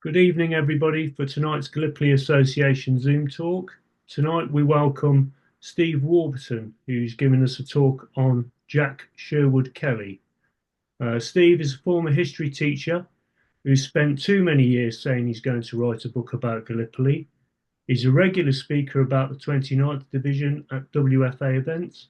Good evening, everybody, for tonight's Gallipoli Association Zoom talk. Tonight we welcome Steve Warburton, who's giving us a talk on Jack Sherwood Kelly. Steve is a former history teacher who spent too many years saying he's going to write a book about Gallipoli. He's a regular speaker about the 29th Division at WFA events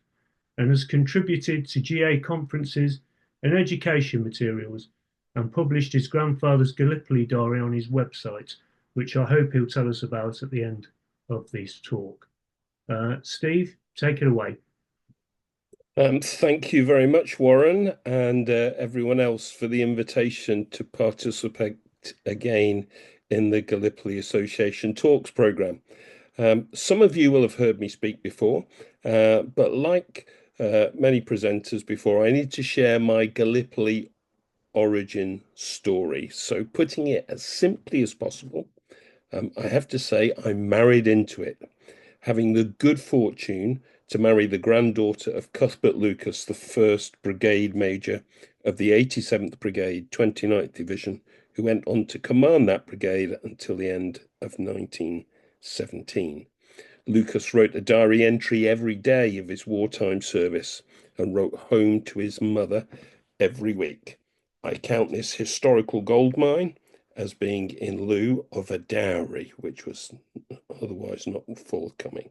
and has contributed to GA conferences and education materials and published his grandfather's Gallipoli diary on his website, which I hope he'll tell us about at the end of this talk. Steve, take it away. Thank you very much, Warren, and everyone else for the invitation to participate again in the Gallipoli Association Talks program. Some of you will have heard me speak before, but like many presenters before, I need to share my Gallipoli origin story. So putting it as simply as possible, I have to say I married into it, having the good fortune to marry the granddaughter of Cuthbert Lucas, the 1st Brigade Major of the 87th Brigade, 29th Division, who went on to command that brigade until the end of 1917. Lucas wrote a diary entry every day of his wartime service and wrote home to his mother every week. I count this historical goldmine as being in lieu of a dowry, which was otherwise not forthcoming.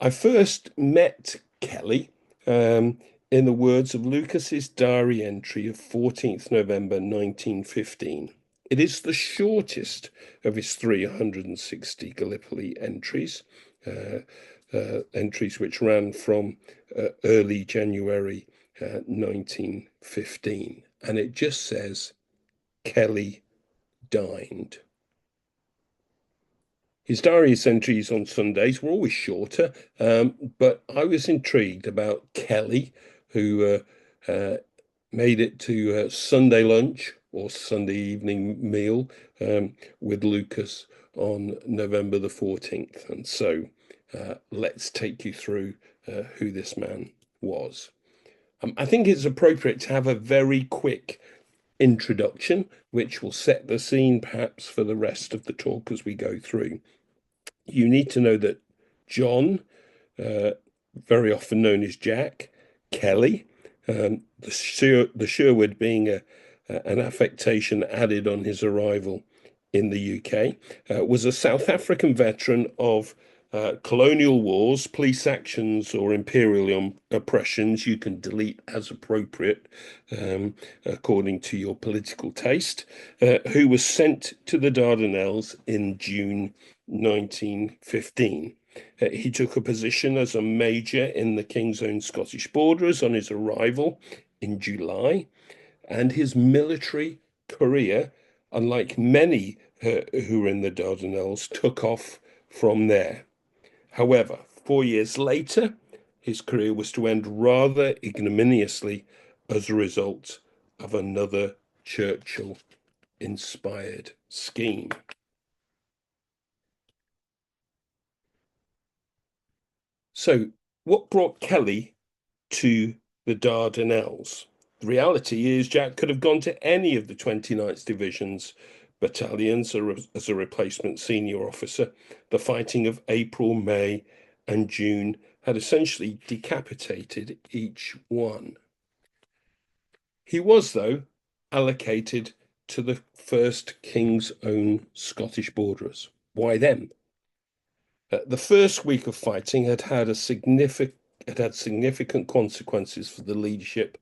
I first met Kelly in the words of Lucas's diary entry of 14th November 1915. It is the shortest of his 360 Gallipoli entries, entries which ran from early January 1915. And it just says, Kelly dined. His diary entries on Sundays were always shorter, but I was intrigued about Kelly, who made it to Sunday lunch or Sunday evening meal with Lucas on November the 14th. And so let's take you through who this man was. I think it's appropriate to have a very quick introduction, which will set the scene perhaps for the rest of the talk as we go through. You need to know that John, very often known as Jack, Kelly, the Sherwood being an affectation added on his arrival in the UK, was a South African veteran of colonial wars, police actions, or imperial oppressions. You can delete as appropriate, according to your political taste, who was sent to the Dardanelles in June 1915. He took a position as a major in the King's Own Scottish Borderers on his arrival in July, and his military career, unlike many who were in the Dardanelles, took off from there. However, 4 years later, his career was to end rather ignominiously as a result of another Churchill-inspired scheme. So, what brought Kelly to the Dardanelles? The reality is Jack could have gone to any of the 29th Division's battalions as a replacement senior officer. The fighting of April, May, and June had essentially decapitated each one. He was, though, allocated to the 1st King's Own Scottish Borderers. Why them? The first week of fighting had significant consequences for the leadership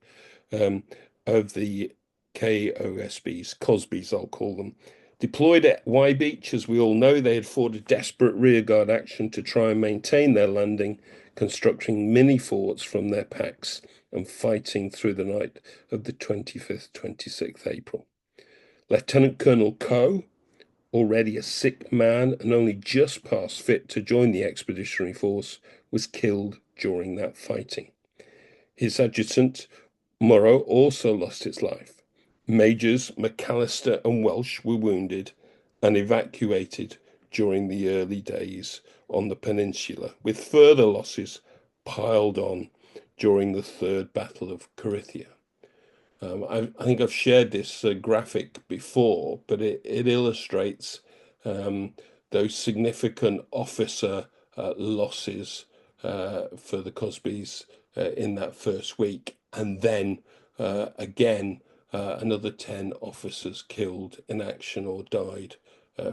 of the KOSBs, Cosbys, I'll call them. Deployed at Y Beach, as we all know, they had fought a desperate rearguard action to try and maintain their landing, constructing mini forts from their packs and fighting through the night of the 25th, 26th April. Lieutenant Colonel Coe, already a sick man and only just past fit to join the expeditionary force, was killed during that fighting. His adjutant, Morrow, also lost his life. Majors McAllister and Welsh were wounded and evacuated during the early days on the peninsula, with further losses piled on during the Third Battle of Carinthia. I think I've shared this graphic before, but it illustrates those significant officer losses for the Cosbys in that first week. And then again, another 10 officers killed in action or died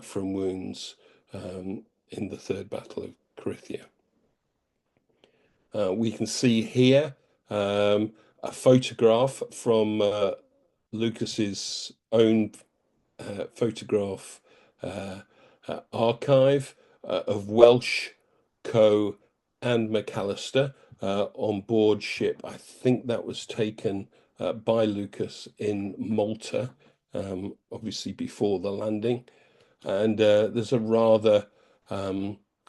from wounds in the Third Battle of Krithia. We can see here a photograph from Lucas's own photograph archive of Welsh, Coe, and McAllister on board ship. I think that was taken by Lucas in Malta, obviously before the landing. And there's a rather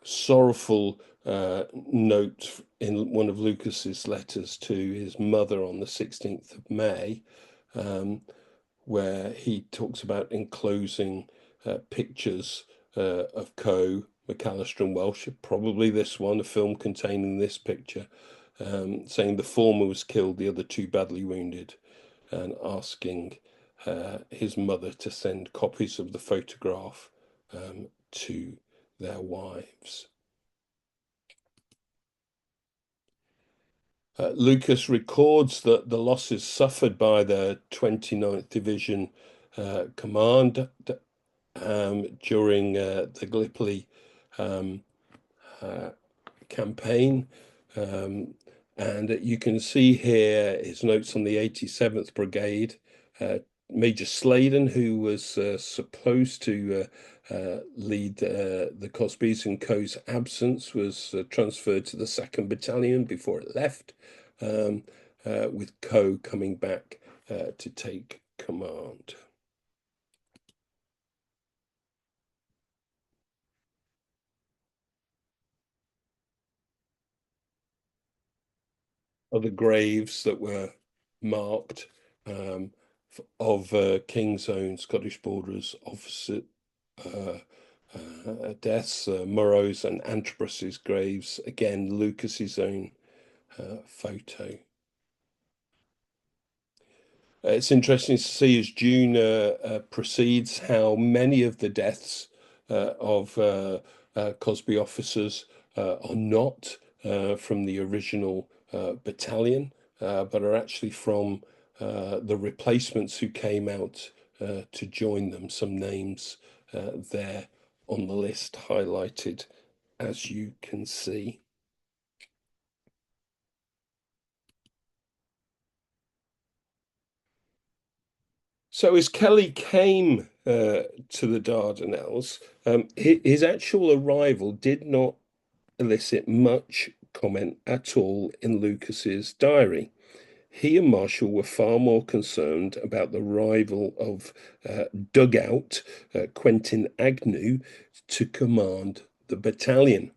sorrowful note in one of Lucas's letters to his mother on the 16th of May, where he talks about enclosing pictures of Coe, McAllister, and Welsh, probably this one, a film containing this picture, saying the former was killed, the other two badly wounded, and asking his mother to send copies of the photograph to their wives. Lucas records that the losses suffered by the 29th Division Command during the Gallipoli campaign. And you can see here his notes on the 87th Brigade. Major Sladen, who was supposed to lead the Cosbys in Coe's absence, was transferred to the 2nd Battalion before it left, with Coe coming back to take command. Other graves that were marked of King's Own Scottish Borderers officer deaths, Murrow's and Antrobus's graves. Again, Lucas's own photo. It's interesting to see as June proceeds how many of the deaths of Cosby officers are not from the original battalion, but are actually from the replacements who came out to join them. Some names there on the list highlighted, as you can see. So as Kelly came to the Dardanelles, his actual arrival did not elicit much comment at all in Lucas's diary. He and Marshall were far more concerned about the arrival of Dugout Quentin Agnew to command the battalion.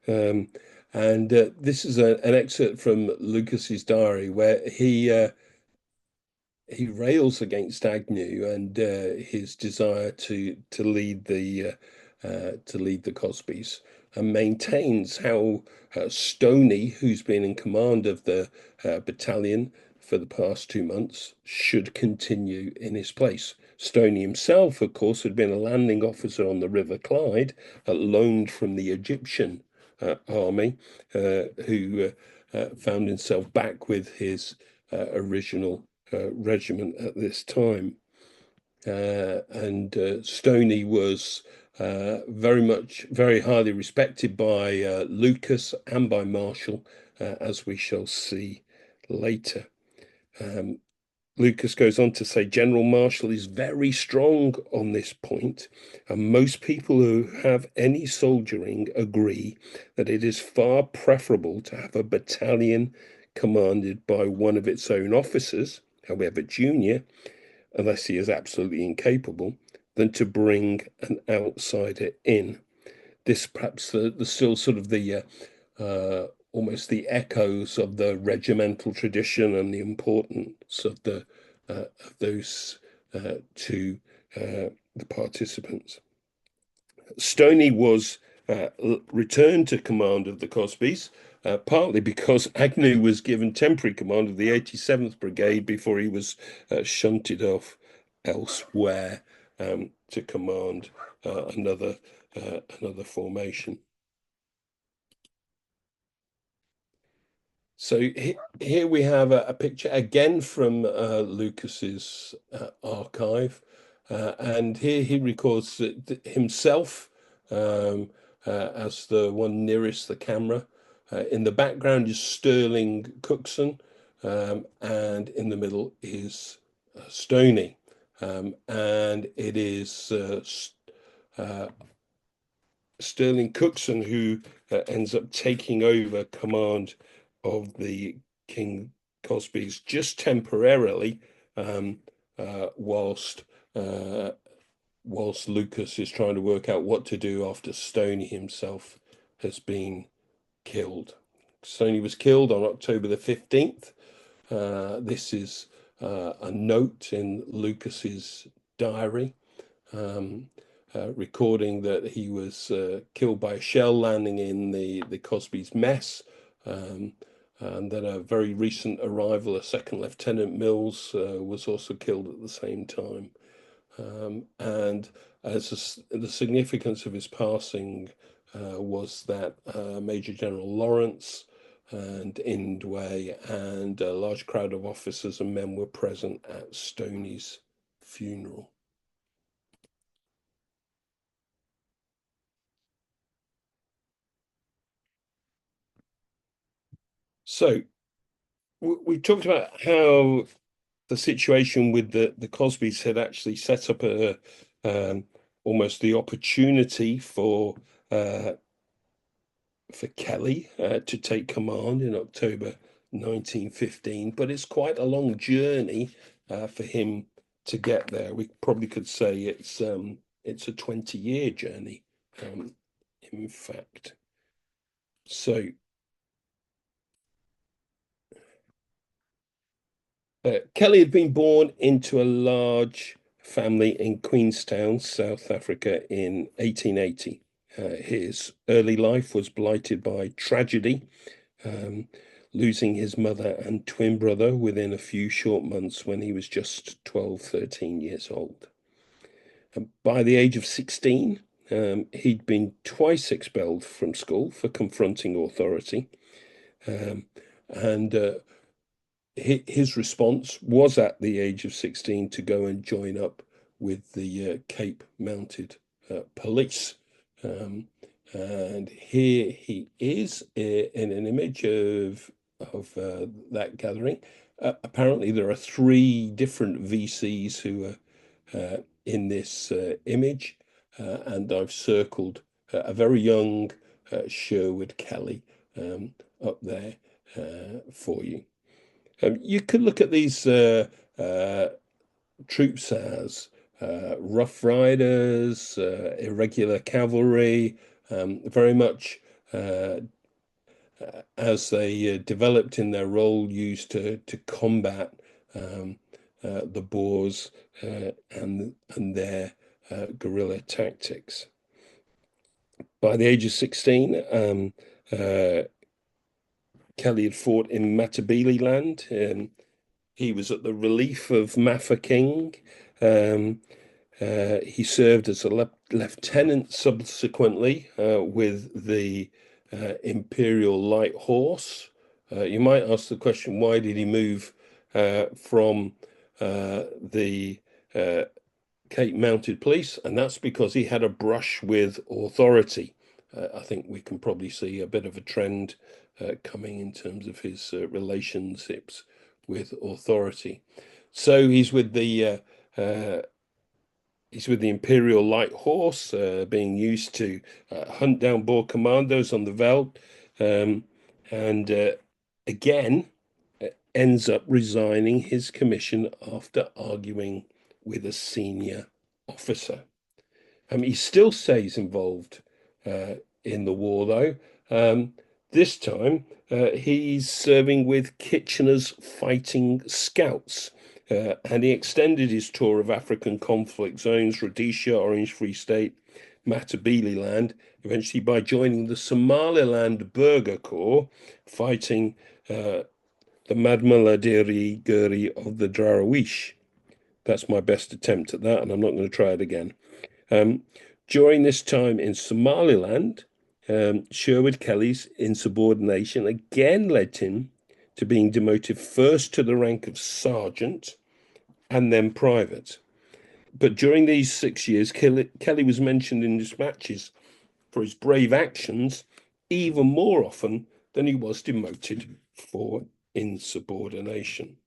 And this is an excerpt from Lucas's diary where he rails against Agnew and his desire to lead the Cosbys, and maintains how Stoney, who's been in command of the battalion for the past 2 months, should continue in his place. Stoney himself, of course, had been a landing officer on the River Clyde, loaned from the Egyptian army, who found himself back with his original regiment at this time. And Stoney was very highly respected by Lucas and by Marshall, as we shall see later. Lucas goes on to say General Marshall is very strong on this point, and most people who have any soldiering agree that it is far preferable to have a battalion commanded by one of its own officers, however junior, unless he is absolutely incapable, than to bring an outsider in. This perhaps the still sort of the almost the echoes of the regimental tradition and the importance of those to the participants. Stoney was returned to command of the Cosbys partly because Agnew was given temporary command of the 87th Brigade before he was shunted off elsewhere to command another formation. So here we have a picture again from Lucas's archive, and here he records himself as the one nearest the camera. In the background is Sterling Cookson, and in the middle is Stoney, and it is Sterling Cookson who ends up taking over command of the King Cosby's just temporarily, whilst Lucas is trying to work out what to do after Stoney himself has been killed. Stoney was killed on October the 15th. This is a note in Lucas's diary, recording that he was killed by a shell landing in the Cosby's mess, and that a very recent arrival, a Second Lieutenant Mills, was also killed at the same time. And as the significance of his passing was that Major General Lawrence and Indway and a large crowd of officers and men were present at Stoney's funeral. So we talked about how the situation with the Cosbys had actually set up a almost the opportunity for Kelly to take command in October 1915, but it's quite a long journey for him to get there. We probably could say it's a 20-year journey, in fact. So Kelly had been born into a large family in Queenstown, South Africa in 1880. His early life was blighted by tragedy, losing his mother and twin brother within a few short months when he was just 12, 13 years old. And by the age of 16, he'd been twice expelled from school for confronting authority. And his response was at the age of 16 to go and join up with the Cape Mounted Police. And here he is in an image of that gathering. Apparently, there are 3 different VCs who are in this image, and I've circled a very young Sherwood Kelly up there for you. You could look at these troops as Rough Riders, irregular cavalry, very much as they developed in their role, used to combat the Boers and their guerrilla tactics. By the age of 16, Kelly had fought in Matabeleland. He was at the relief of Mafeking. He served as a lieutenant subsequently with the Imperial Light Horse. You might ask the question, why did he move from the Cape Mounted Police? And that's because he had a brush with authority. I think we can probably see a bit of a trend coming in terms of his relationships with authority. So he's with the Imperial Light Horse, being used to hunt down Boer commandos on the veldt, and again ends up resigning his commission after arguing with a senior officer. He still stays involved in the war, though. This time, he's serving with Kitchener's Fighting Scouts, and he extended his tour of African conflict zones, Rhodesia, Orange Free State, Matabeleland, eventually by joining the Somaliland Burgher Corps, fighting the Madmaladiri Guri of the Darawish. That's my best attempt at that, and I'm not going to try it again. During this time in Somaliland, Sherwood Kelly's insubordination again led him to being demoted first to the rank of sergeant and then private. But during these 6 years, Kelly was mentioned in dispatches for his brave actions even more often than he was demoted for insubordination.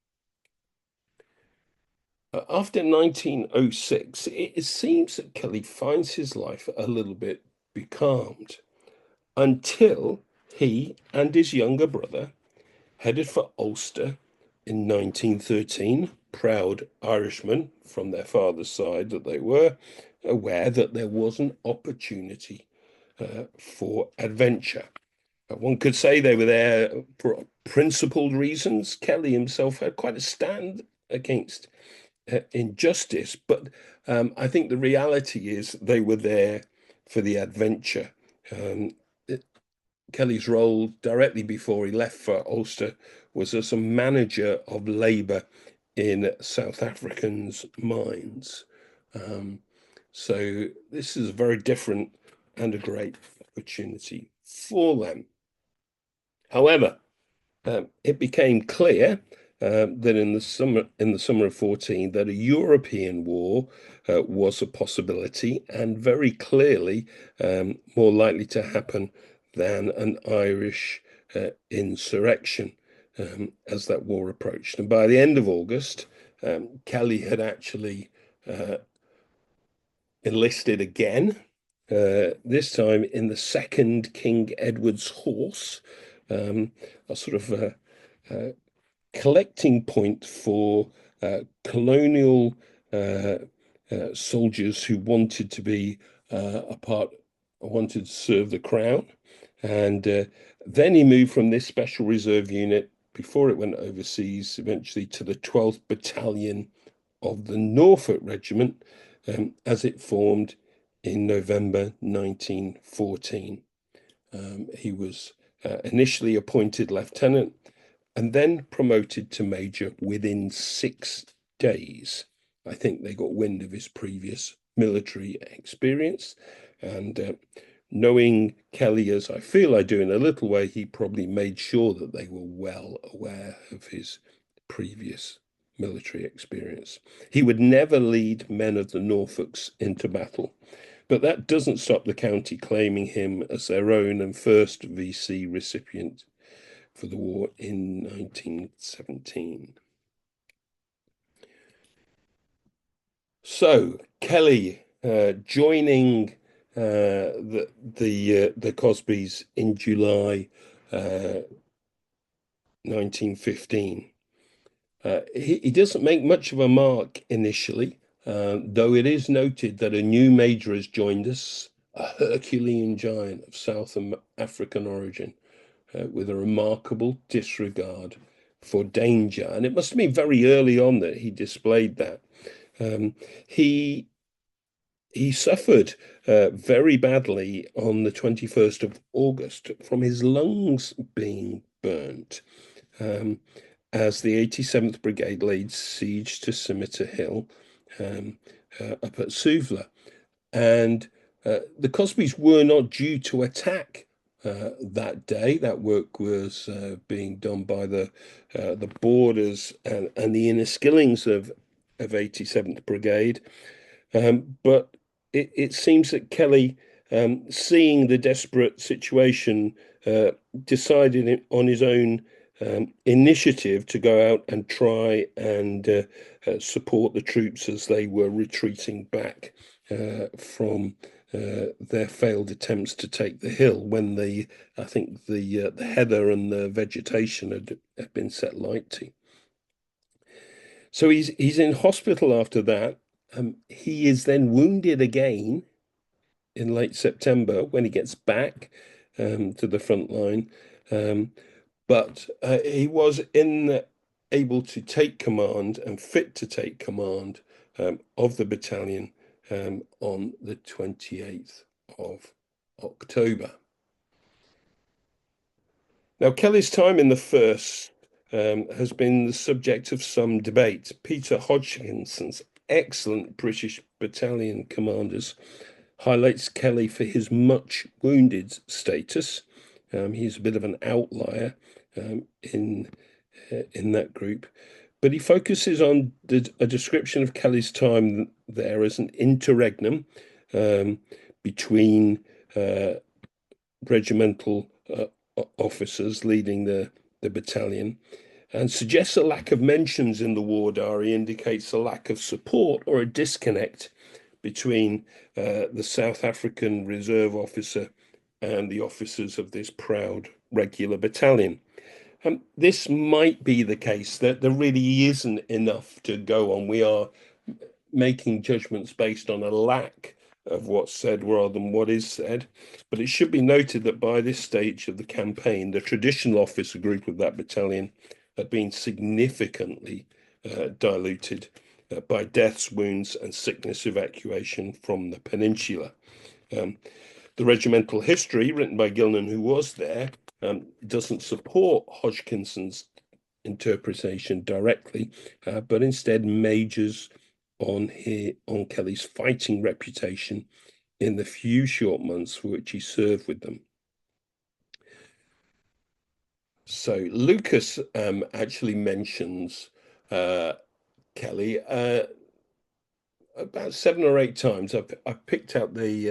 After 1906, it seems that Kelly finds his life a little bit becalmed until he and his younger brother headed for Ulster in 1913, proud Irishmen from their father's side that they were, aware that there was an opportunity for adventure. One could say they were there for principled reasons. Kelly himself had quite a stand against injustice, but I think the reality is they were there for the adventure. Kelly's role directly before he left for Ulster was as a manager of labour in South Africans' mines. So this is very different and a great opportunity for them. However, it became clear that in the summer of 14 that a European war was a possibility and very clearly more likely to happen than an Irish insurrection as that war approached. And by the end of August, Kelly had actually enlisted again, this time in the second King Edward's Horse, a sort of collecting point for colonial soldiers who wanted to be wanted to serve the crown. And then he moved from this special reserve unit before it went overseas, eventually to the 12th Battalion of the Norfolk Regiment, as it formed in November 1914. He was initially appointed lieutenant and then promoted to major within 6 days. I think they got wind of his previous military experience, and knowing Kelly as I feel I do in a little way, he probably made sure that they were well aware of his previous military experience. He would never lead men of the Norfolks into battle, but that doesn't stop the county claiming him as their own and first VC recipient for the war in 1917. So Kelly joining the Cosbys in July 1915. He doesn't make much of a mark initially, though it is noted that a new major has joined us, a Herculean giant of South African origin, with a remarkable disregard for danger. And it must have been very early on that he displayed that. He suffered very badly on the 21st of August from his lungs being burnt as the 87th Brigade laid siege to Scimitar Hill up at Suvla. And the Cosbys were not due to attack that day. That work was being done by the Borders and the Inniskillings of 87th Brigade. But it seems that Kelly, seeing the desperate situation, decided on his own initiative to go out and try and support the troops as they were retreating back from their failed attempts to take the hill when I think the heather and the vegetation had been set light to. So he's in hospital after that. He is then wounded again in late September when he gets back to the front line. But he was able to take command and fit to take command of the battalion on the 28th of October. Now, Kelly's time in the first has been the subject of some debate. Peter Hodgkinson's excellent British battalion commanders highlights Kelly for his much wounded status. He's a bit of an outlier in that group, but he focuses on a description of Kelly's time there as an interregnum between regimental officers leading the battalion, and suggests a lack of mentions in the war diary indicates a lack of support or a disconnect between the South African reserve officer and the officers of this proud regular battalion. This might be the case that there really isn't enough to go on. We are making judgments based on a lack of what's said rather than what is said. But it should be noted that by this stage of the campaign, the traditional officer group of that battalion had been significantly diluted by deaths, wounds, and sickness evacuation from the peninsula. The regimental history, written by Gilnan, who was there, doesn't support Hodgkinson's interpretation directly, but instead majors on Kelly's fighting reputation in the few short months for which he served with them. So Lucas actually mentions Kelly about 7 or 8 times. I picked out and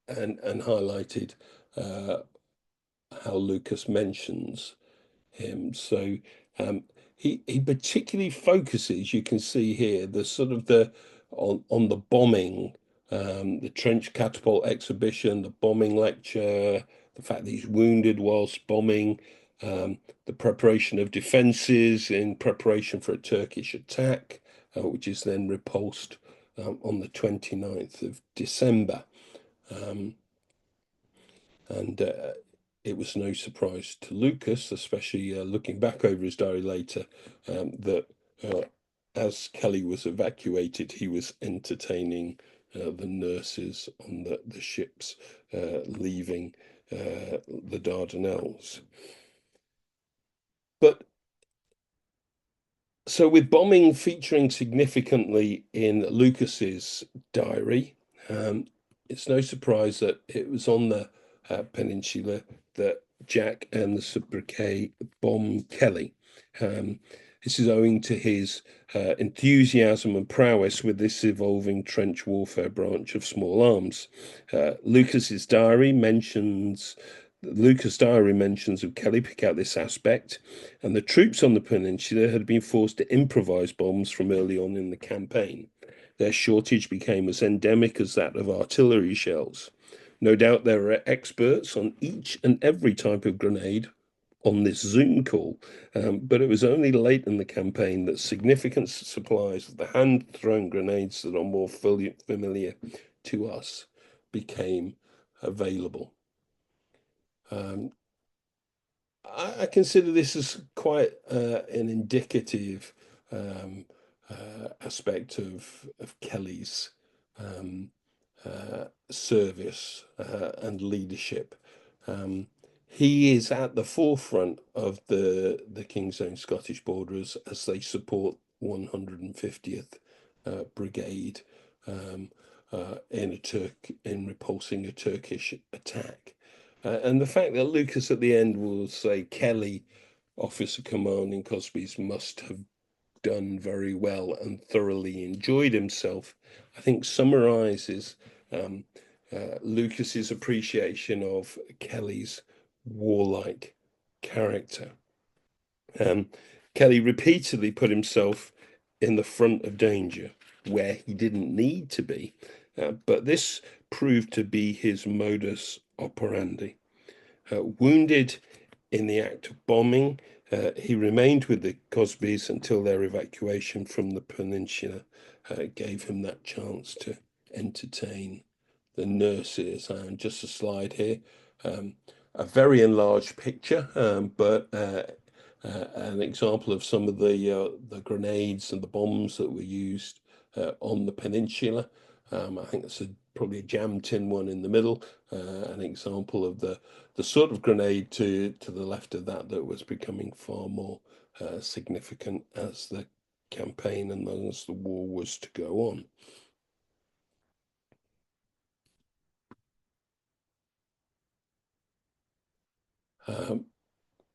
highlighted how Lucas mentions him. So he particularly focuses, you can see here, the sort of on the bombing, the trench catapult exhibition, the bombing lecture, the fact that he's wounded whilst bombing, the preparation of defences in preparation for a Turkish attack, which is then repulsed on the 29th of December. And it was no surprise to Lucas, especially looking back over his diary later, that as Kelly was evacuated, he was entertaining the nurses on the ships leaving the Dardanelles. But so with bombing featuring significantly in Lucas's diary, it's no surprise that it was on the peninsula that Jack and the sobriquet bombed Kelly. This is owing to his enthusiasm and prowess with this evolving trench warfare branch of small arms. Lucas' diary mentions of Kelly pick out this aspect, and the troops on the peninsula had been forced to improvise bombs from early on in the campaign. Their shortage became as endemic as that of artillery shells. No doubt there are experts on each and every type of grenade on this Zoom call, but it was only late in the campaign that significant supplies of the hand-thrown grenades that are more familiar to us became available. I consider this as quite an indicative aspect of Kelly's service and leadership. He is at the forefront of the King's Own Scottish Borderers as they support 150th Brigade in repulsing a Turkish attack. And the fact that Lucas at the end will say Kelly, officer commanding Cosby's, must have done very well and thoroughly enjoyed himself, I think summarizes Lucas's appreciation of Kelly's warlike character. Kelly repeatedly put himself in the front of danger where he didn't need to be, but this proved to be his modus operandi. Wounded in the act of bombing, he remained with the Cosbys until their evacuation from the peninsula gave him that chance to entertain the nurses. And just a slide here, a very enlarged picture, but an example of some of the grenades and the bombs that were used on the peninsula. I think that's probably a jam tin one in the middle, an example of the sort of grenade to the left of that was becoming far more significant as the campaign and as the war was to go on.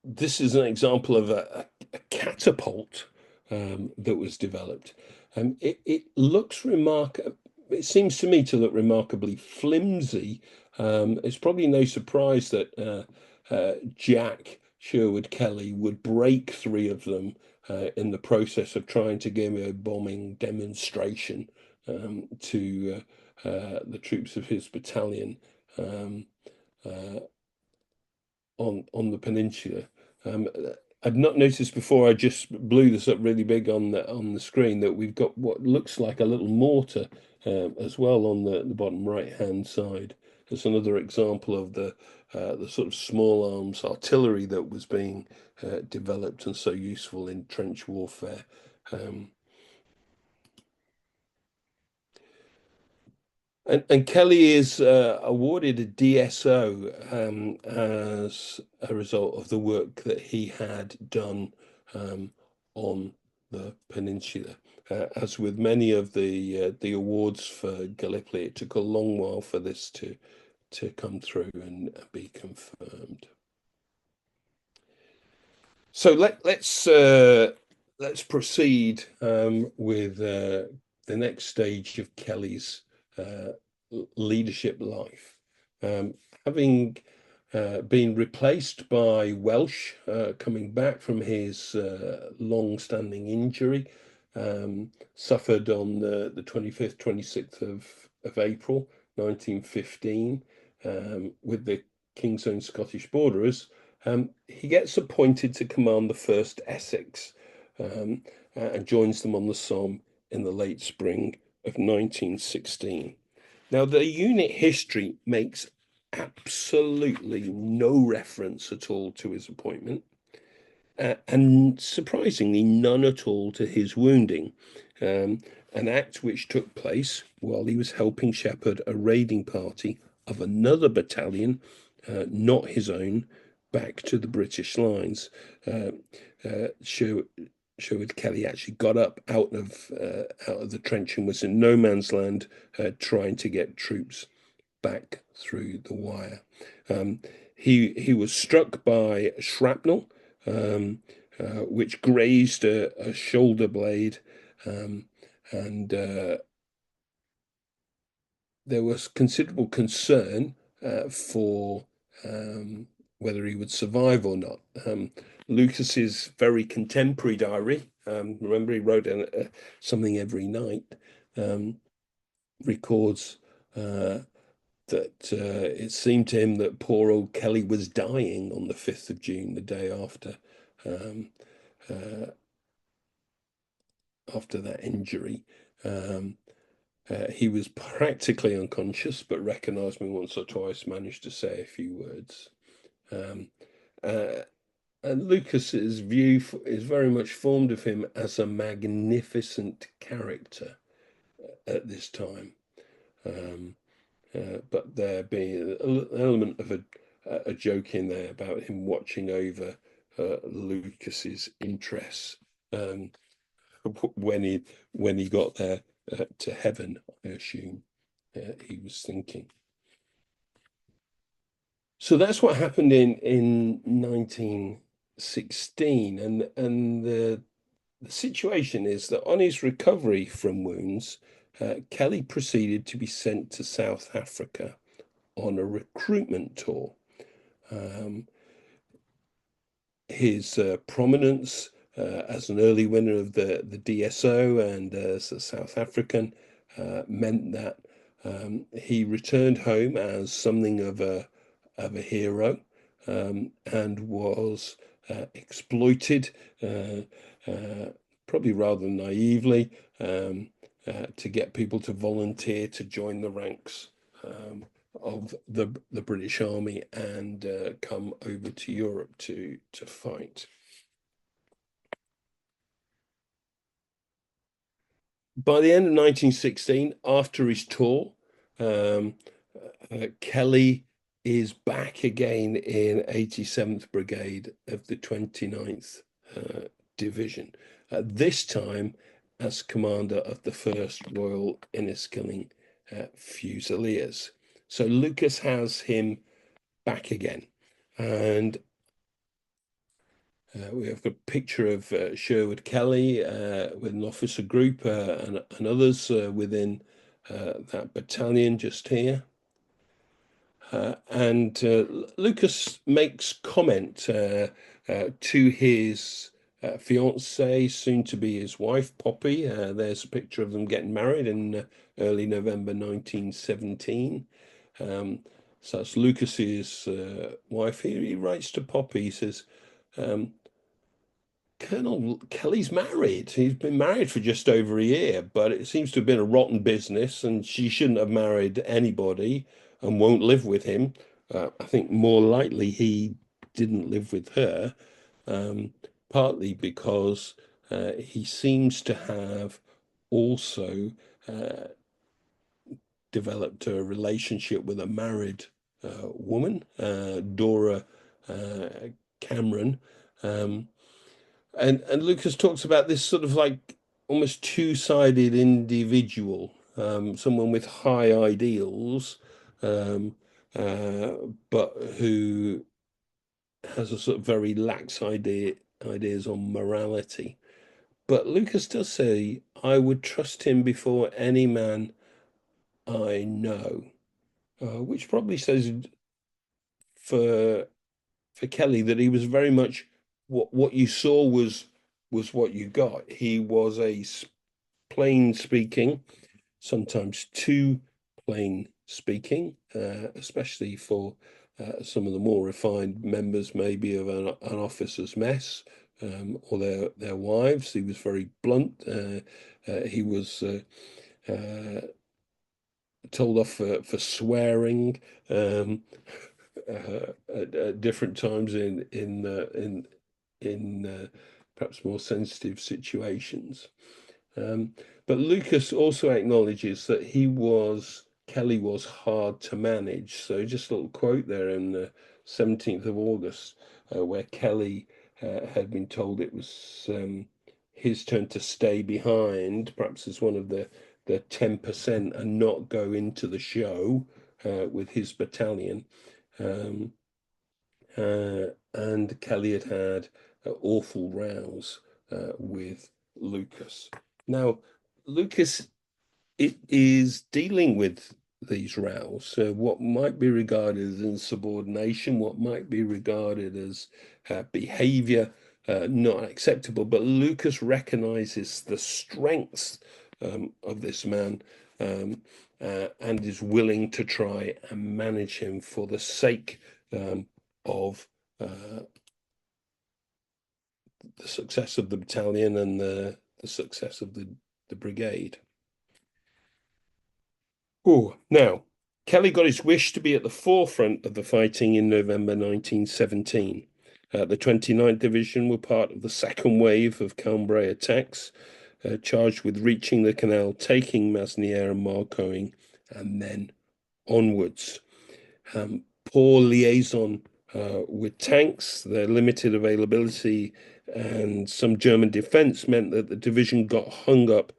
This is an example of a catapult that was developed. It looks remarkable. It seems to me to look remarkably flimsy. It's probably no surprise that Jack Sherwood Kelly would break three of them in the process of trying to give a bombing demonstration to the troops of his battalion. Uh, on the peninsula. I'd not noticed before. I just blew this up really big on the screen that we've got what looks like a little mortar as well on the bottom right hand side. It's another example of the sort of small arms artillery that was being developed and so useful in trench warfare. And Kelly is awarded a DSO as a result of the work that he had done on the peninsula. As with many of the awards for Gallipoli, it took a long while for this to come through and be confirmed. So let's proceed with the next stage of Kelly's leadership life. Having been replaced by Welsh, coming back from his long-standing injury, suffered on the 25th, 26th of April 1915 with the King's Own Scottish Borderers. He gets appointed to command the 1st Essex and joins them on the Somme in the late spring of 1916. Now, the unit history makes absolutely no reference at all to his appointment, and surprisingly, none at all to his wounding, an act which took place while he was helping shepherd a raiding party of another battalion, not his own, back to the British lines. Sherwood Kelly actually got up out of the trench and was in no man's land, trying to get troops back through the wire. He was struck by shrapnel, which grazed a shoulder blade, and there was considerable concern for whether he would survive or not. Lucas's very contemporary diary, remember he wrote something every night, records that it seemed to him that poor old Kelly was dying on the 5th of June, the day after that injury. He was practically unconscious, but recognized me once or twice, managed to say a few words. And Lucas's view is very much formed of him as a magnificent character at this time. But there being an element of a joke in there about him watching over Lucas's interests when he got there to heaven, I assume he was thinking. So that's what happened in 1916, and the situation is that on his recovery from wounds, Kelly proceeded to be sent to South Africa on a recruitment tour. His prominence as an early winner of the DSO and as a South African meant that he returned home as something of a hero, and was exploited, probably rather naively, to get people to volunteer to join the ranks of the British Army and come over to Europe to fight. By the end of 1916, after his tour, um, Kelly is back again in 87th Brigade of the 29th Division, this time as commander of the 1st Royal Inniskilling Fusiliers. So Lucas has him back again. And we have a picture of Sherwood Kelly with an officer group and others within that battalion just here. And Lucas makes comment to his fiancée, soon to be his wife, Poppy. There's a picture of them getting married in early November 1917. So that's Lucas's wife. He writes to Poppy. He says, Colonel Kelly's married. He's been married for just over a year, but it seems to have been a rotten business, and she shouldn't have married anybody and won't live with him. I think more likely he didn't live with her, partly because he seems to have also developed a relationship with a married woman, Dora Cameron. And Lucas talks about this sort of like almost two-sided individual, someone with high ideals, um, uh, but who has a sort of very lax ideas on morality. But Lucas does say, "I would trust him before any man I know," which probably says for for Kelly that he was very much what you saw was what you got. He was a plain speaking, sometimes too plain speaking, especially for some of the more refined members, maybe of an officer's mess or their wives. He was very blunt. He was told off for swearing at different times in perhaps more sensitive situations. But Lucas also acknowledges that Kelly was hard to manage. So just a little quote there in the 17th of August, where Kelly had been told it was his turn to stay behind, perhaps as one of the 10% and not go into the show with his battalion. And Kelly had awful rows with Lucas. Now, Lucas is dealing with these rows, what might be regarded as insubordination, what might be regarded as behavior not acceptable. But Lucas recognizes the strengths of this man and is willing to try and manage him for the sake of the success of the battalion and the success of the brigade. Oh, now, Kelly got his wish to be at the forefront of the fighting in November 1917. The 29th Division were part of the second wave of Cambrai attacks, charged with reaching the canal, taking Masnieres and Marcoing, and then onwards. Poor liaison with tanks, their limited availability, and some German defense meant that the division got hung up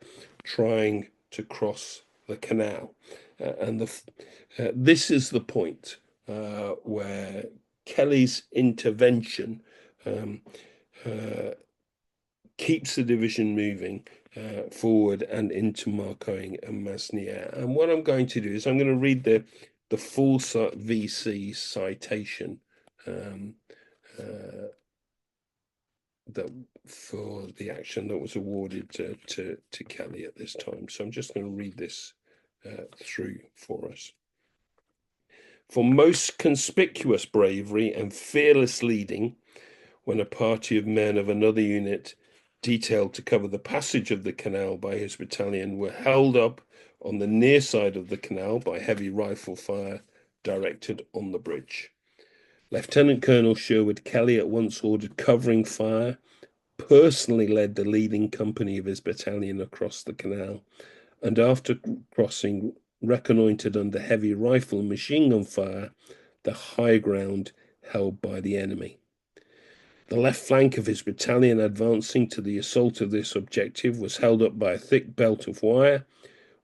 trying to cross the canal. And this is the point where Kelly's intervention keeps the division moving forward and into Marcoing and Masnieres. And what I'm going to do is I'm going to read the full VC citation that for the action that was awarded to Kelly at this time. So I'm just going to read this through for us. For most conspicuous bravery and fearless leading, when a party of men of another unit detailed to cover the passage of the canal by his battalion were held up on the near side of the canal by heavy rifle fire directed on the bridge. Lieutenant Colonel Sherwood Kelly at once ordered covering fire, personally led the leading company of his battalion across the canal, and after crossing, reconnoitred under heavy rifle and machine gun fire the high ground held by the enemy. The left flank of his battalion advancing to the assault of this objective was held up by a thick belt of wire,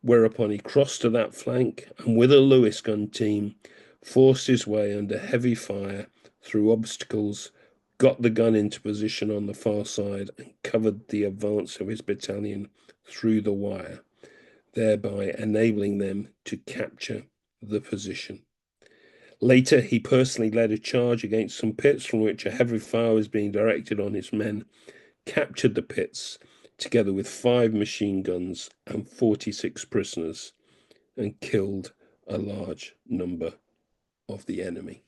whereupon he crossed to that flank and with a Lewis gun team forced his way under heavy fire through obstacles, got the gun into position on the far side and covered the advance of his battalion through the wire, thereby enabling them to capture the position. Later, he personally led a charge against some pits from which a heavy fire was being directed on his men, captured the pits, together with 5 machine guns and 46 prisoners, and killed a large number of the enemy.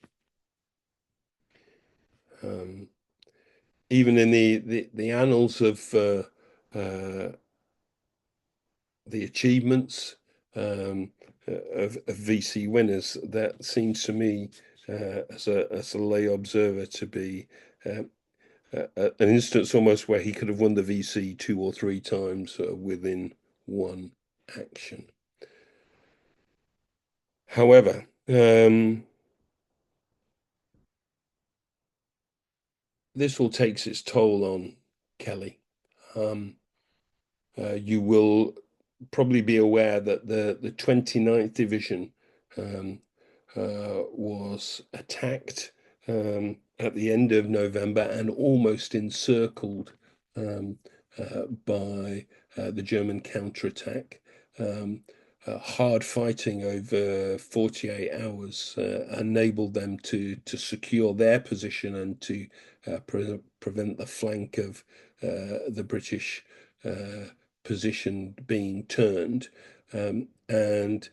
Even in the annals of the achievements of VC winners, that seems to me, as a lay observer, to be an instance almost where he could have won the VC 2 or 3 times within one action. However, this all takes its toll on Kelly. You will probably be aware that the 29th Division was attacked at the end of November and almost encircled by the German counterattack. Hard fighting over 48 hours enabled them to secure their position and to prevent the flank of the British position being turned. And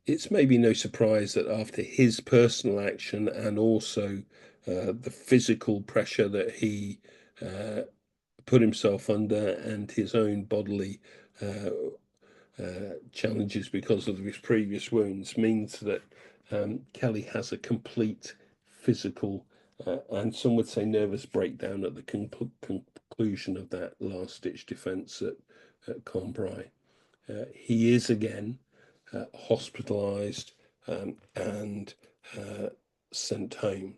it's maybe no surprise that after his personal action and also the physical pressure that he put himself under and his own bodily challenges because of his previous wounds means that Kelly has a complete physical and some would say nervous breakdown at the conclusion of that last-ditch defence at Cambrai. He is again hospitalised and sent home.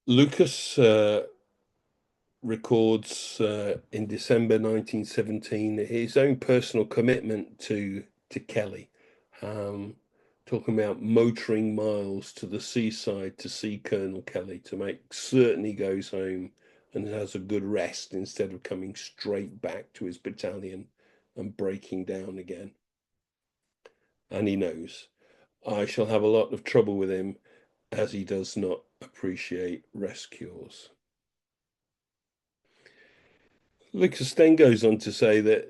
Lucas records in December 1917 his own personal commitment to Kelly, talking about motoring miles to the seaside to see Colonel Kelly to make certain he goes home and has a good rest instead of coming straight back to his battalion and breaking down again. And he knows, I shall have a lot of trouble with him as he does not appreciate rest cures. Lucas then goes on to say that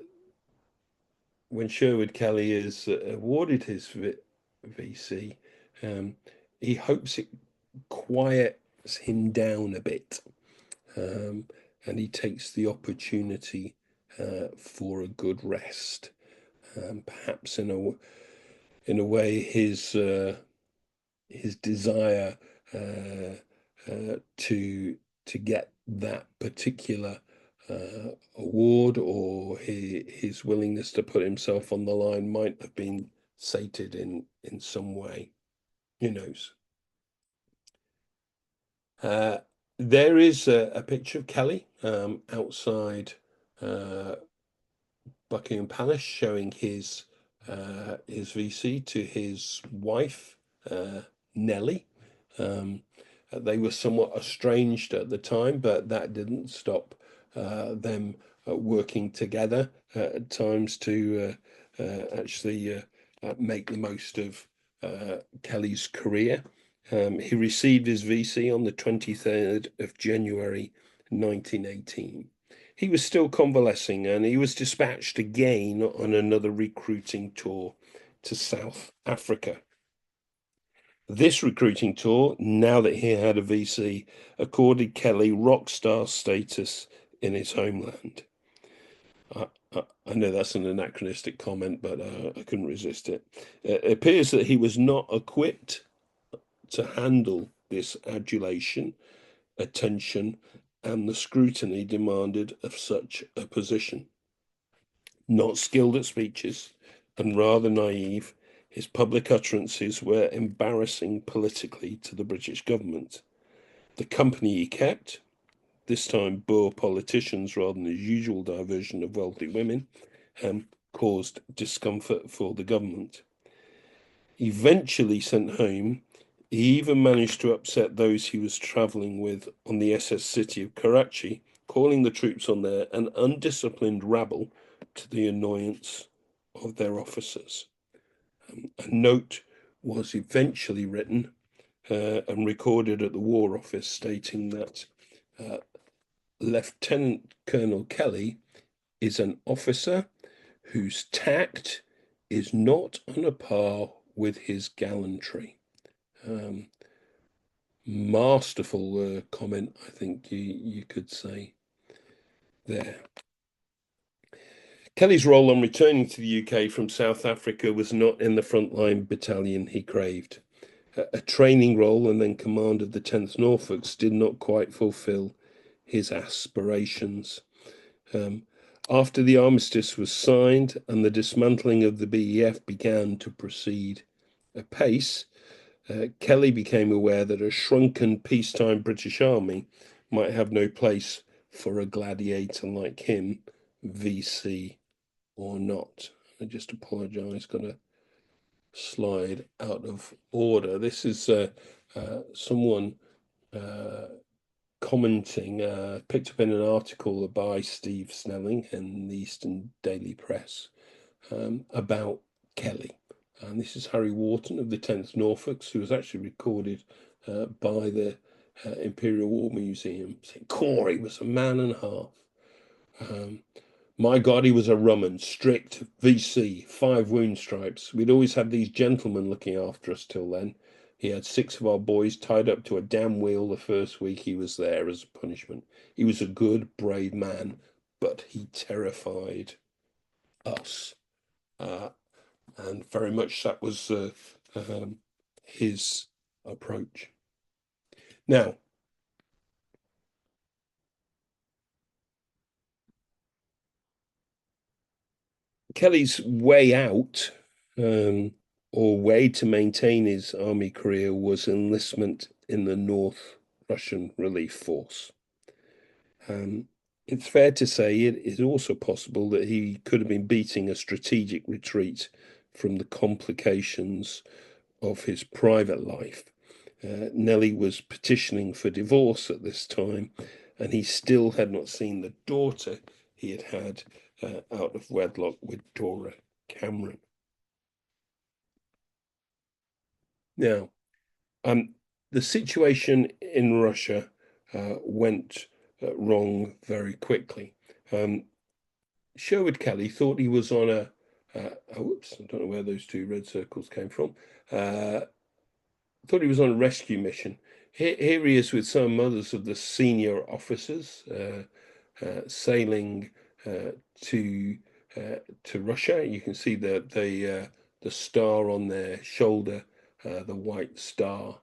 when Sherwood Kelly is awarded his VC, he hopes it quiets him down a bit, and he takes the opportunity for a good rest. Perhaps in a way, his desire to get that particular award or his willingness to put himself on the line might have been sated in some way. Who knows? There is a picture of Kelly outside Buckingham Palace showing his VC to his wife, Nellie. They were somewhat estranged at the time, but that didn't stop them working together at times to actually make the most of Kelly's career. He received his VC on the 23rd of January 1918. He was still convalescing and he was dispatched again on another recruiting tour to South Africa. This recruiting tour, now that he had a VC, accorded Kelly rock star status in his homeland. I know that's an anachronistic comment, but I couldn't resist it. It appears that he was not equipped to handle this adulation, attention, and the scrutiny demanded of such a position. Not skilled at speeches and rather naive, his public utterances were embarrassing politically to the British government. The company he kept, this time Boer politicians rather than the usual diversion of wealthy women, caused discomfort for the government. Eventually sent home, he even managed to upset those he was travelling with on the SS City of Karachi, calling the troops on there an undisciplined rabble to the annoyance of their officers. A note was eventually written and recorded at the War Office stating that Lieutenant Colonel Kelly is an officer whose tact is not on a par with his gallantry. Masterful comment, I think you could say there. Kelly's role on returning to the UK from South Africa was not in the frontline battalion he craved. A training role and then command of the 10th Norfolks did not quite fulfill his aspirations. After the armistice was signed and the dismantling of the BEF began to proceed apace, Kelly became aware that a shrunken peacetime British army might have no place for a gladiator like him, VC or not. I just apologise, got a slide out of order. This is someone commenting, picked up in an article by Steve Snelling in the Eastern Daily Press about Kelly. And this is Harry Warburton of the 10th Norfolks, who was actually recorded by the Imperial War Museum, saying, Corey was a man and a half. My God, he was a rumman, strict, VC, 5 wound stripes. We'd always had these gentlemen looking after us till then. He had 6 of our boys tied up to a damn wheel the first week he was there as a punishment. He was a good, brave man, but he terrified us. And very much that was his approach. Now, Kelly's way out, or way to maintain his army career, was enlistment in the North Russian Relief Force. It's fair to say it is also possible that he could have been beating a strategic retreat from the complications of his private life. Nellie was petitioning for divorce at this time, and he still had not seen the daughter he had had out of wedlock with Dora Cameron. Now, the situation in Russia went wrong very quickly. Sherwood Kelly thought he was on a whoops, I don't know where those 2 red circles came from. Thought he was on a rescue mission. Here he is with some others of the senior officers sailing to Russia. You can see the star on their shoulder, the white star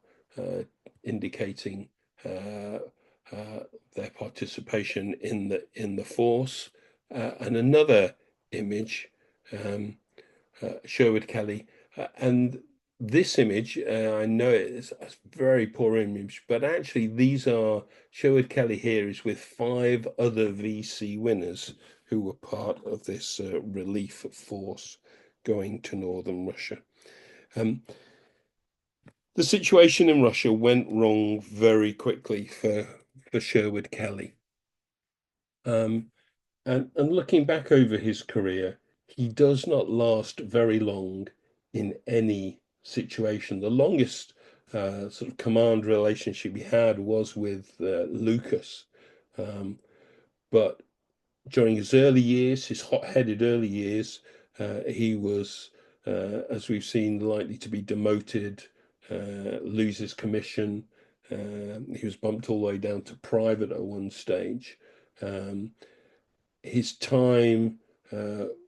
indicating their participation in the force, and another image, Sherwood Kelly, and this image, I know it's a very poor image, but actually these are, Sherwood Kelly here is with 5 other VC winners who were part of this relief force going to northern Russia. The situation in Russia went wrong very quickly for Sherwood Kelly. And looking back over his career, he does not last very long in any situation. The longest sort of command relationship he had was with Lucas. But during his early years, his hot-headed early years, he was, as we've seen, likely to be demoted, lose his commission. He was bumped all the way down to private at one stage. His time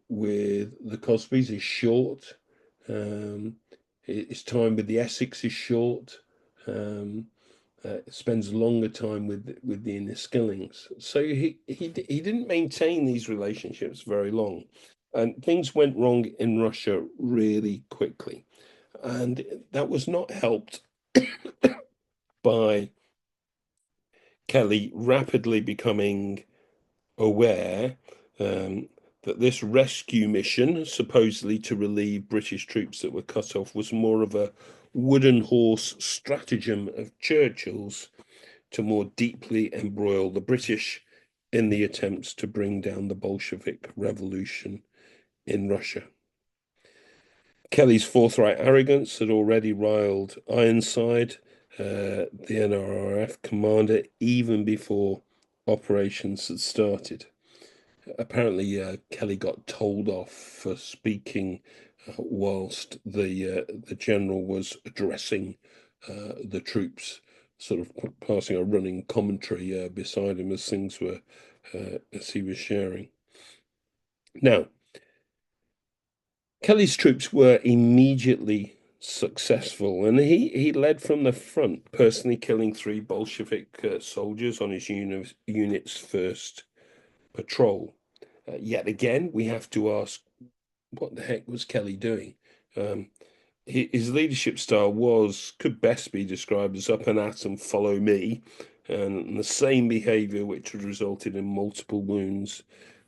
with the Cosbys is short. His time with the Essex is short. spends a longer time with the Inniskillings. So he didn't maintain these relationships very long, and things went wrong in Russia really quickly, and that was not helped by Kelly rapidly becoming aware um, that this rescue mission, supposedly to relieve British troops that were cut off, was more of a wooden horse stratagem of Churchill's to more deeply embroil the British in the attempts to bring down the Bolshevik Revolution in Russia. Kelly's forthright arrogance had already riled Ironside, the NRRF commander, even before operations had started. Apparently, Kelly got told off for speaking whilst the general was addressing the troops, sort of passing a running commentary beside him as things were as he was sharing. Now, Kelly's troops were immediately successful, and he led from the front, personally killing 3 Bolshevik soldiers on his unit's first patrol. Yet again, we have to ask, what the heck was Kelly doing? His leadership style could best be described as up and at and follow me, and the same behaviour which had resulted in multiple wounds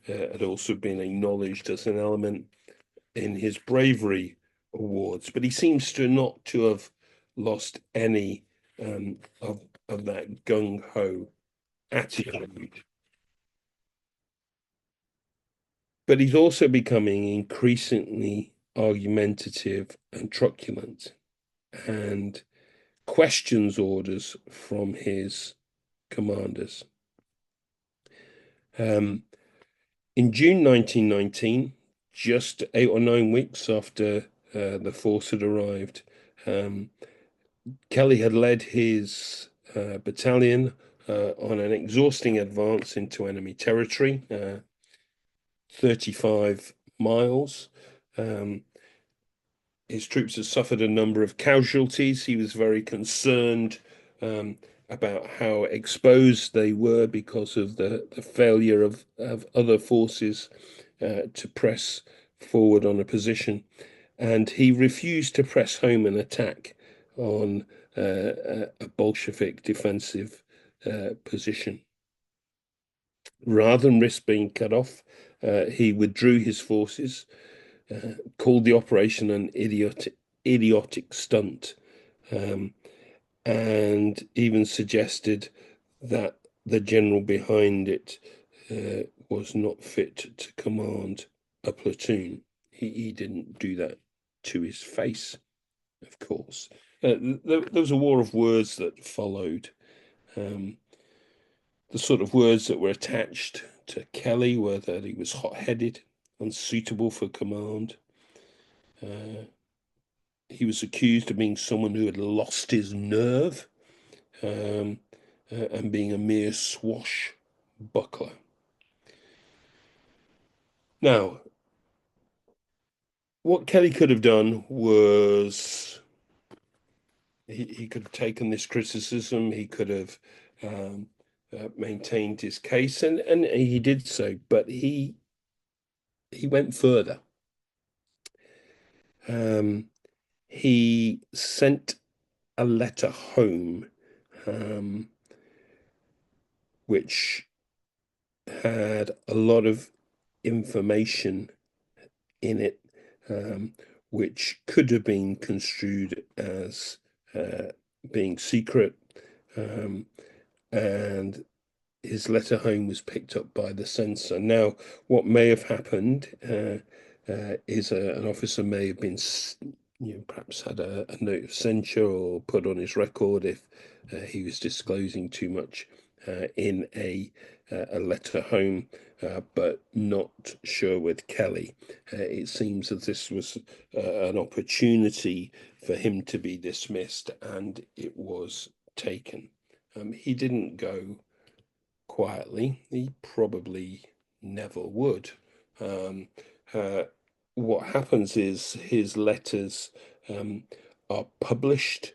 had also been acknowledged as an element in his bravery awards. But he seems not to have lost any of that gung ho attitude. But he's also becoming increasingly argumentative and truculent and questions orders from his commanders. In June 1919, just 8 or 9 weeks after the force had arrived, Kelly had led his battalion on an exhausting advance into enemy territory, 35 miles. His troops had suffered a number of casualties. He was very concerned about how exposed they were because of the failure of other forces to press forward on a position. And he refused to press home an attack on a Bolshevik defensive position. Rather than risk being cut off, he withdrew his forces, called the operation an idiotic stunt, and even suggested that the general behind it was not fit to command a platoon. He didn't do that to his face, of course. There was a war of words that followed. The sort of words that were attached to Kelly were that he was hot-headed, unsuitable for command. He was accused of being someone who had lost his nerve and being a mere swashbuckler. Now, what Kelly could have done was he could have taken this criticism, he could have maintained his case, and he did so, but he went further. He sent a letter home, which had a lot of information in it, which could have been construed as being secret. And his letter home was picked up by the censor. Now, what may have happened is an officer may have been, perhaps had a note of censure or put on his record if he was disclosing too much in a letter home, but not Sherwood Kelly. It seems that this was an opportunity for him to be dismissed, and it was taken. He didn't go quietly. He probably never would. What happens is his letters are published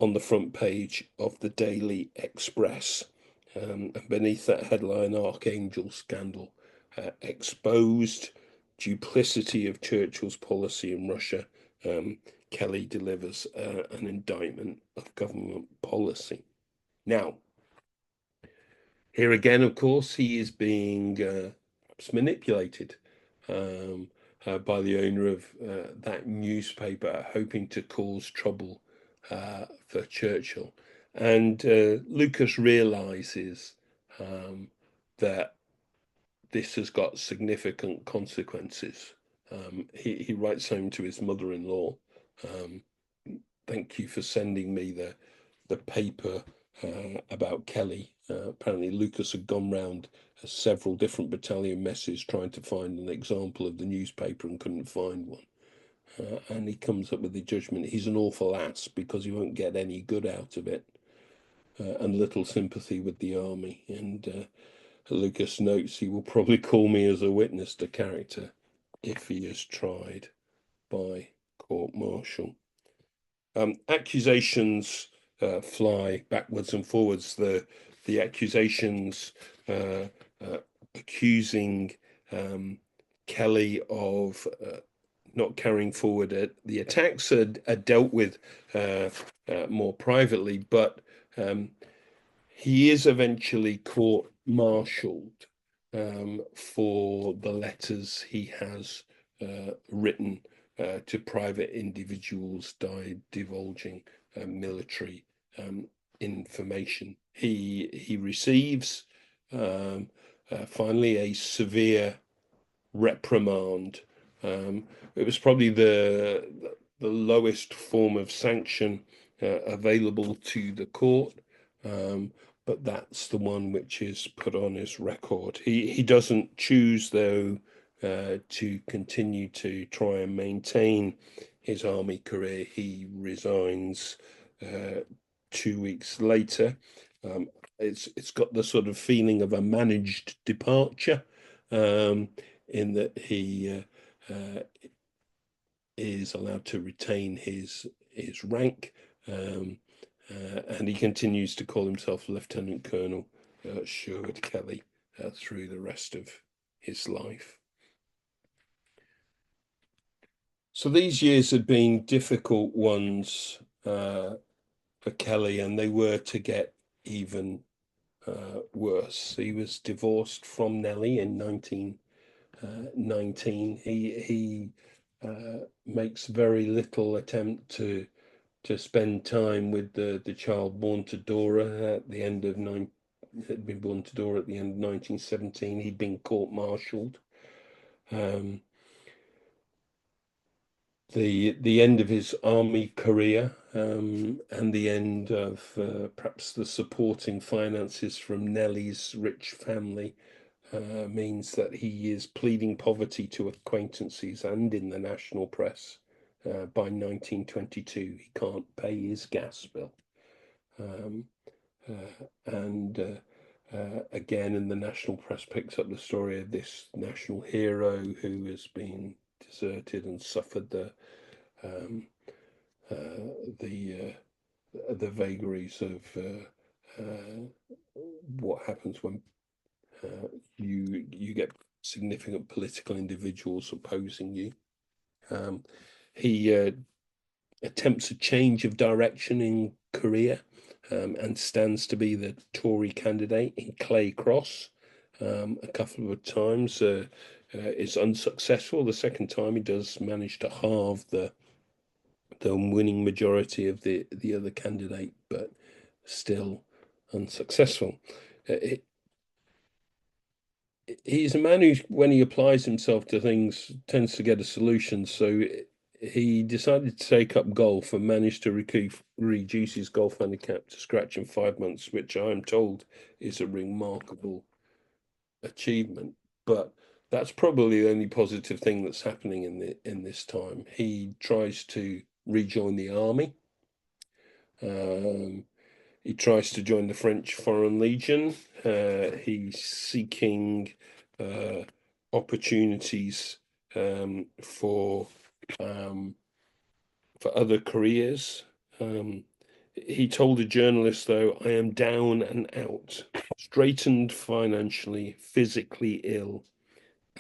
on the front page of the Daily Express. And beneath that headline, Archangel Scandal, exposed duplicity of Churchill's policy in Russia. Kelly delivers an indictment of government policy. Now, here again, of course, he is being perhaps manipulated by the owner of that newspaper, hoping to cause trouble for Churchill. And Lucas realizes that this has got significant consequences. He writes home to his mother-in-law, thank you for sending me the paper about Kelly. Apparently Lucas had gone round several different battalion messes trying to find an example of the newspaper and couldn't find one. And he comes up with the judgment he's an awful ass because he won't get any good out of it, and little sympathy with the army. And Lucas notes he will probably call me as a witness to character if he is tried by court-martial. Accusations fly backwards and forwards. The accusations accusing Kelly of not carrying forward the attacks are dealt with more privately, but he is eventually court-martialed for the letters he has written to private individuals divulging military information. He receives finally a severe reprimand. It was probably the lowest form of sanction available to the court, but that's the one which is put on his record. He doesn't choose, though, to continue to try and maintain his army career. He resigns 2 weeks later. It's got the sort of feeling of a managed departure, in that he is allowed to retain his rank, and he continues to call himself Lieutenant Colonel Sherwood Kelly through the rest of his life. So these years had been difficult ones for Kelly, and they were to get even worse. He was divorced from Nellie in 1919. He makes very little attempt to spend time with the child born to Dora at the end of had been born to Dora at the end of 1917. He'd been court-martialed. The end of his army career, and the end of perhaps the supporting finances from Nellie's rich family means that he is pleading poverty to acquaintances and in the national press. By 1922, he can't pay his gas bill. And again, in the national press picks up the story of this national hero who has been deserted and suffered the vagaries of what happens when you get significant political individuals opposing you. He attempts a change of direction in career, and stands to be the Tory candidate in Clay Cross a couple of times. Is unsuccessful. The second time he does manage to halve the winning majority of the other candidate, but still unsuccessful. He's a man who, when he applies himself to things, tends to get a solution. So he decided to take up golf and managed to reduce his golf handicap to scratch in 5 months, which I am told is a remarkable achievement. But that's probably the only positive thing that's happening in this time. He tries to rejoin the army. He tries to join the French Foreign Legion. He's seeking opportunities for other careers. He told a journalist, though, I am down and out, straitened financially, physically ill,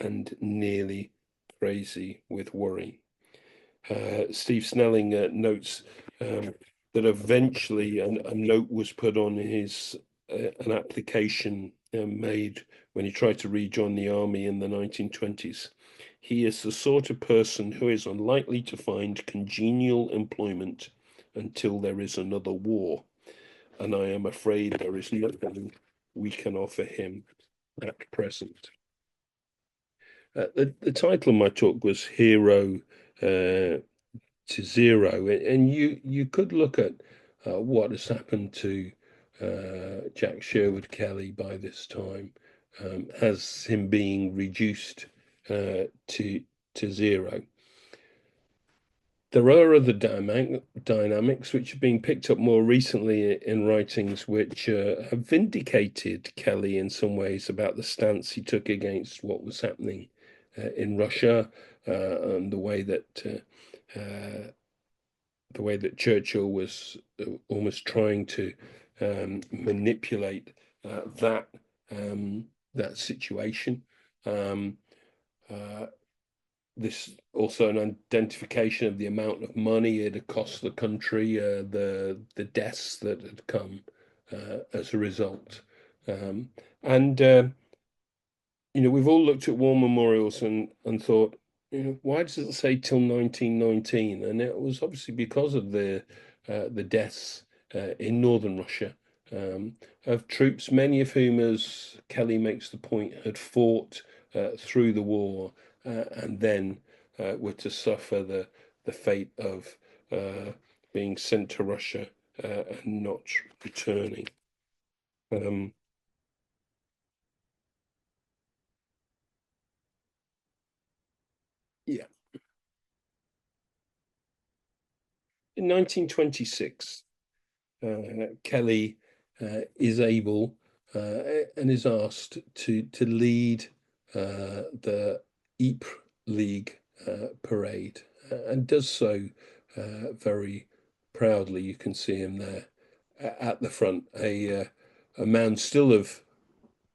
and nearly crazy with worry. Steve Snelling notes that eventually a note was put on his an application made when he tried to rejoin the army in the 1920s. He is the sort of person who is unlikely to find congenial employment until there is another war, and I am afraid there is nothing we can offer him at present. The title of my talk was Hero to Zero, and you could look at what has happened to Jack Sherwood Kelly by this time, as him being reduced to zero. There are other dynamics which have been picked up more recently in writings which have vindicated Kelly in some ways about the stance he took against what was happening in Russia, and the way that Churchill was almost trying to manipulate that that situation. Um, uh, this also an identification of the amount of money it had cost the country, the deaths that had come as a result, and we've all looked at war memorials and thought, why does it say till 1919? And it was obviously because of the deaths in northern Russia of troops, many of whom, as Kelly makes the point, had fought through the war and then were to suffer the fate of being sent to Russia and not returning. Um, yeah. In 1926, Kelly is able and is asked to lead the Ypres League parade, and does so very proudly. You can see him there at the front, a man still of,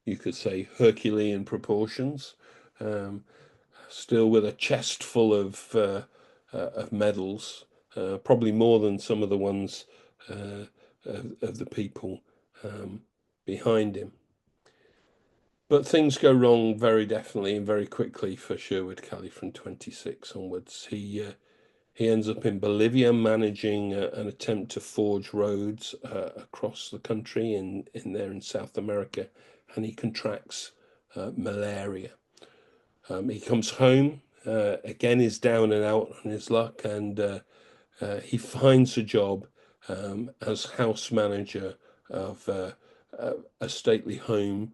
you could say, Herculean proportions, um, still with a chest full of medals, probably more than some of the ones of the people behind him. But things go wrong very definitely and very quickly for Sherwood Kelly from 26 onwards. He ends up in Bolivia managing an attempt to forge roads across the country in South America, and he contracts malaria. He comes home, again is down and out on his luck, and he finds a job as house manager of a stately home,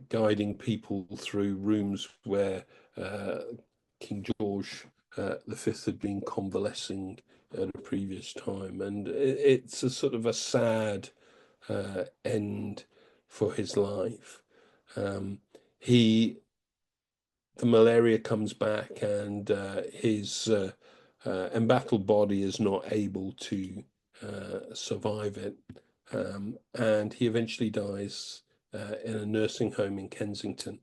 guiding people through rooms where King George V had been convalescing at a previous time. And it's a sort of a sad end for his life. The malaria comes back, and his embattled body is not able to survive it. And he eventually dies in a nursing home in Kensington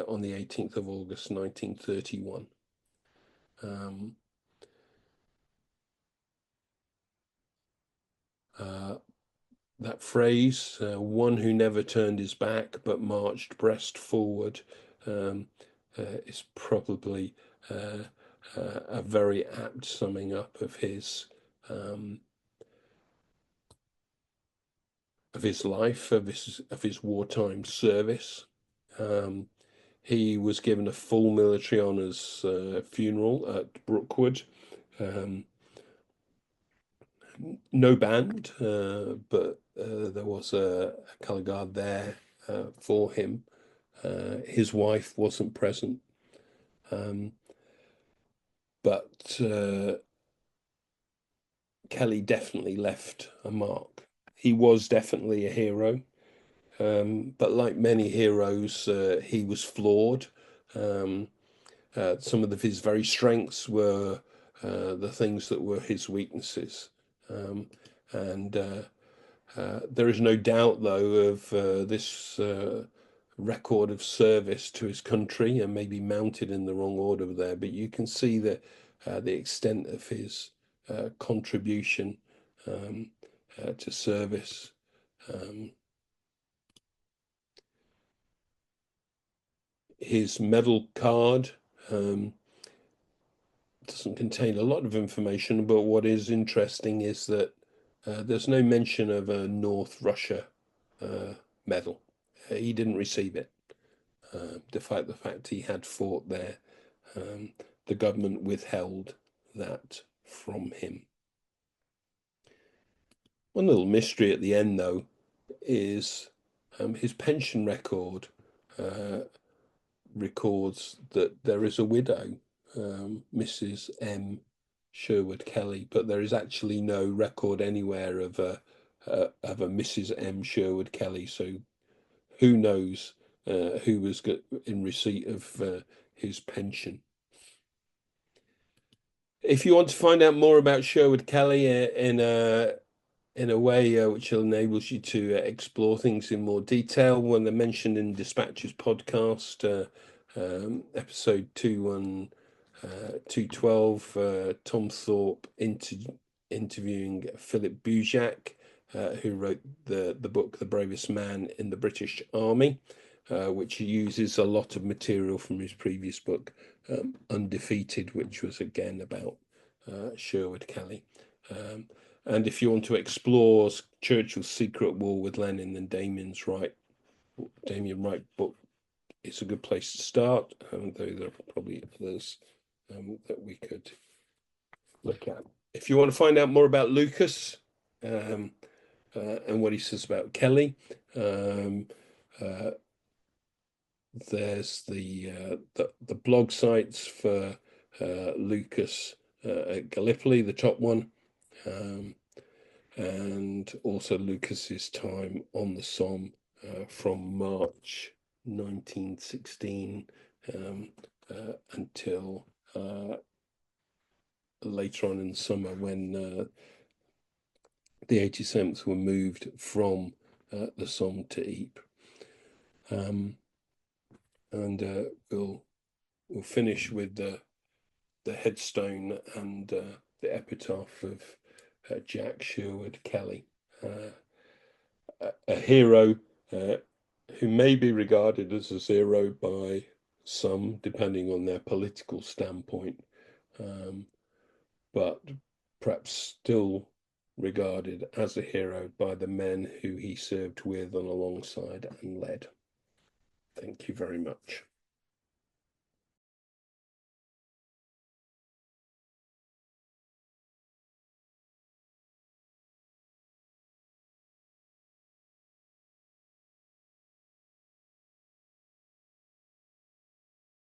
on the 18th of August, 1931. That phrase, one who never turned his back but marched breast forward, is probably a very apt summing up of his life, of his wartime service. He was given a full military honours funeral at Brookwood. No band, but there was a colour guard there for him. His wife wasn't present, but Kelly definitely left a mark. He was definitely a hero, but like many heroes, he was flawed. Some of his very strengths were the things that were his weaknesses. And there is no doubt, though, of this record of service to his country, and maybe mounted in the wrong order there. But you can see the extent of his contribution to service. His medal card doesn't contain a lot of information, but what is interesting is that there's no mention of a North Russia medal. He didn't receive it, despite the fact he had fought there. The government withheld that from him. One little mystery at the end, though, is his pension record records that there is a widow, Mrs. M. Sherwood Kelly, but there is actually no record anywhere of a Mrs. M. Sherwood Kelly. So who knows who was in receipt of his pension. If you want to find out more about Sherwood Kelly in a way which enables you to explore things in more detail, when they're mentioned in Dispatches podcast, episode 212, Tom Thorpe interviewing Philip Bujak, who wrote the book The Bravest Man in the British Army, which uses a lot of material from his previous book, Undefeated, which was again about Sherwood Kelly. And if you want to explore Churchill's secret war with Lenin and Damien Wright book, it's a good place to start, though there are probably others that we could look at. If you want to find out more about Lucas and what he says about Kelly, there's the blog sites for Lucas at Gallipoli, the top one, and also Lucas's time on the Somme from March 1916 until later on in the summer, when the 87th were moved from the Somme to Ypres. And we'll finish with the headstone and the epitaph of Jack Sherwood Kelly, a hero who may be regarded as a zero by some, depending on their political standpoint, but perhaps still regarded as a hero by the men who he served with and alongside and led. Thank you very much.